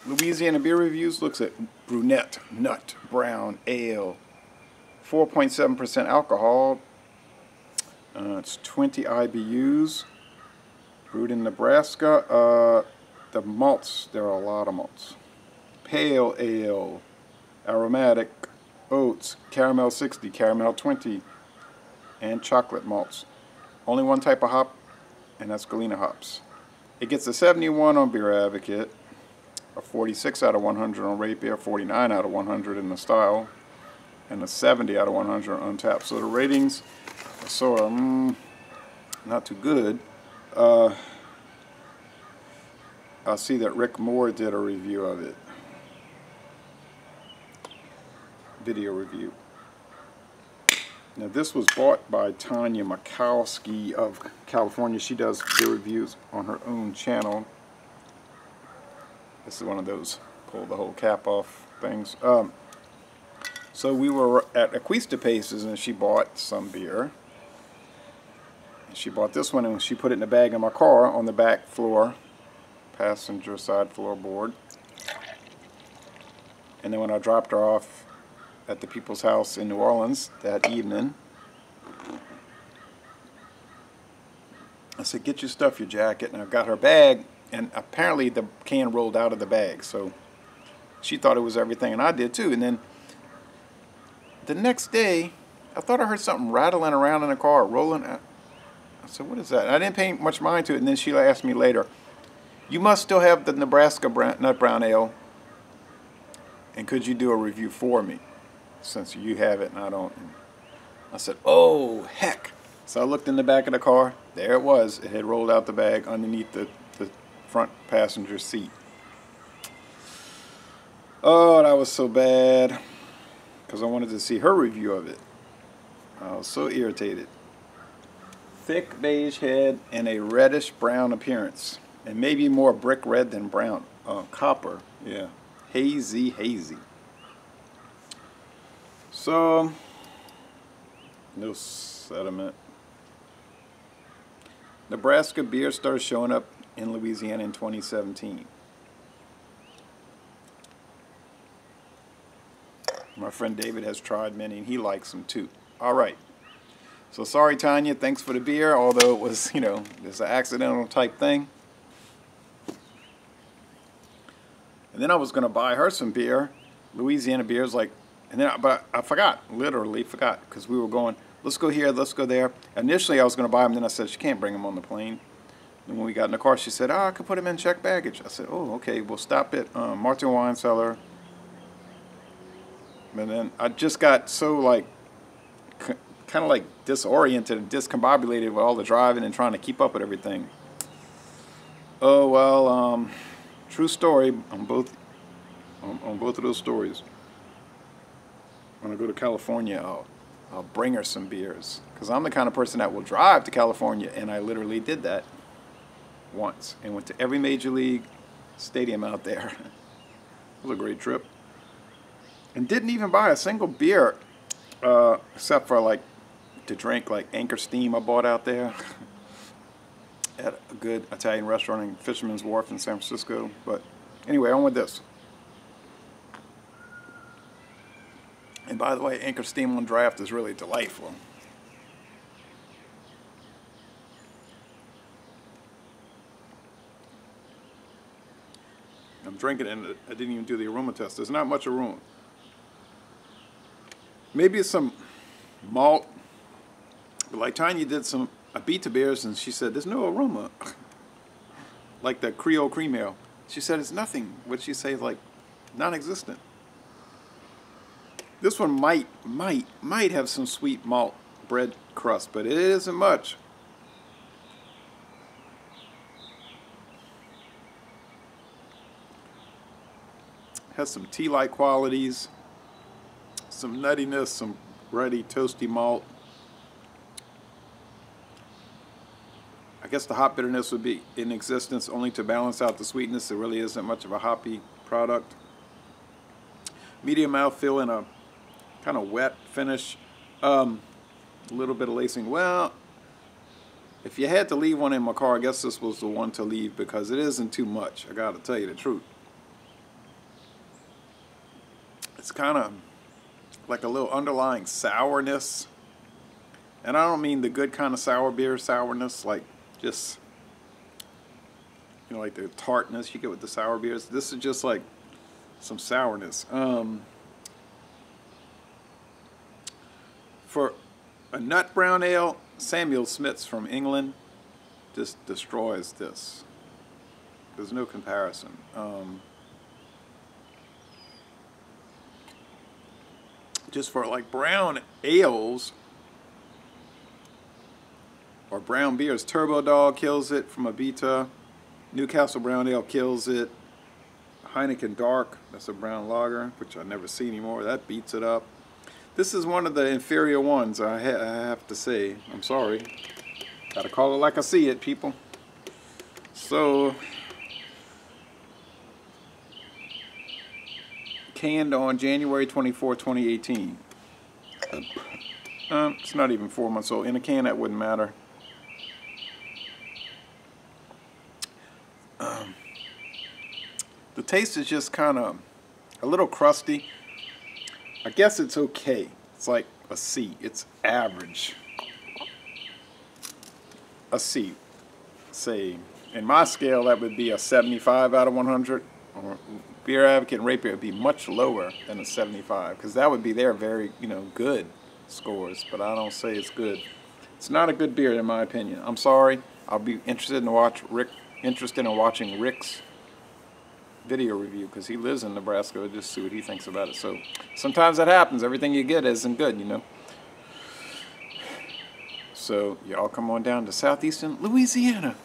Louisiana Beer Reviews looks at Brunette Nut Brown Ale. 4.7% alcohol. It's 20 IBUs. Brewed in Nebraska. The malts, there are a lot of malts. Pale ale, aromatic, oats, caramel 60, caramel 20, and chocolate malts. Only one type of hop, and that's Galena hops. It gets a 71 on Beer Advocate, a 46 out of 100 on Rate Beer, 49 out of 100 in the style, and a 70 out of 100 on Untappd. So the ratings are sort of not too good. I see that Rick Moore did a review of it. Video review. Now this was bought by Tanya Makowski of California. She does beer reviews on her own channel. This is one of those pull the whole cap off things. So we were at Acquista Paces and she bought some beer. And she bought this one and she put it in a bag in my car on the back floor, passenger side floorboard. And then when I dropped her off at the people's house in New Orleans that evening, I said, get your stuff, your jacket, and I got her bag, and apparently the can rolled out of the bag, so she thought it was everything, and I did too. And then the next day, I thought I heard something rattling around in the car, rolling. I said, what is that? And I didn't pay much mind to it, and then she asked me later, you must still have the Nebraska Nut Brown Ale, and could you do a review for me, since you have it and I don't? And I said, oh, heck. So I looked in the back of the car. There it was. It had rolled out the bag underneath the front passenger seat. Oh, that was so bad, because I wanted to see her review of it. I was so irritated. Thick beige head and a reddish brown appearance, and maybe more brick red than brown. Copper, yeah. Hazy, hazy. So, no sediment. Nebraska beer started showing up in Louisiana in 2017. My friend David has tried many and he likes them too. Alright. So sorry, Tanya, thanks for the beer, although it was, you know, it's an accidental type thing. And then I was going to buy her some beer, Louisiana beers, like, and then but I forgot, literally forgot, because we were going, let's go here, let's go there. Initially, I was going to buy them, then I said, she can't bring them on the plane. And when we got in the car, she said, oh, I could put them in checked baggage. I said, oh, okay, we'll stop at Martin Wine Cellar. And then I just got so, like, kind of like disoriented and discombobulated with all the driving and trying to keep up with everything. Oh, well, true story on both of those stories. When I go to California, I'll bring her some beers, because I'm the kind of person that will drive to California, and I literally did that once and went to every major league stadium out there. It was a great trip, and didn't even buy a single beer except for like to drink, like Anchor Steam I bought out there at a good Italian restaurant in Fisherman's Wharf in San Francisco. But anyway, on with this. And by the way, Anchor Steam on draft is really delightful. I'm drinking it and I didn't even do the aroma test. There's not much aroma. Maybe it's some malt. But like Tanya did some Abita beers and she said, there's no aroma. Like the Creole Cream Ale. She said it's nothing. What she say, like non-existent. This one might have some sweet malt bread crust, but it isn't much. Has some tea-like qualities, some nuttiness, some bready, toasty malt. I guess the hop bitterness would be in existence only to balance out the sweetness. There really isn't much of a hoppy product. Medium mouthfeel and a kind of wet finish. A little bit of lacing. Well, if you had to leave one in my car, I guess this was the one to leave, because it isn't too much. I gotta tell you the truth. It's kind of like a little underlying sourness. And I don't mean the good kind of sour beer sourness, like just, you know, like the tartness you get with the sour beers. This is just like some sourness. For a nut brown ale, Samuel Smith's from England just destroys this. There's no comparison. Just for like brown ales or brown beers, Turbo Dog kills it from Abita. Newcastle Brown Ale kills it. Heineken Dark, that's a brown lager, which I never see anymore. That beats it up. This is one of the inferior ones, I have to say. I'm sorry. Gotta call it like I see it, people. So, canned on January 24, 2018. It's not even 4 months old. In a can, that wouldn't matter. The taste is just kind of a little crusty. I guess it's okay. It's like a C. It's average. A C. Say, in my scale, that would be a 75 out of 100. Or Beer Advocate and Rate Beer would be much lower than a 75, because that would be their very, you know, good scores. But I don't say it's good. It's not a good beer in my opinion. I'm sorry. I'll be interested in watching Rick's video review, because he lives in Nebraska. Just see what he thinks about it. So sometimes that happens. Everything you get isn't good, you know. So y'all come on down to southeastern Louisiana.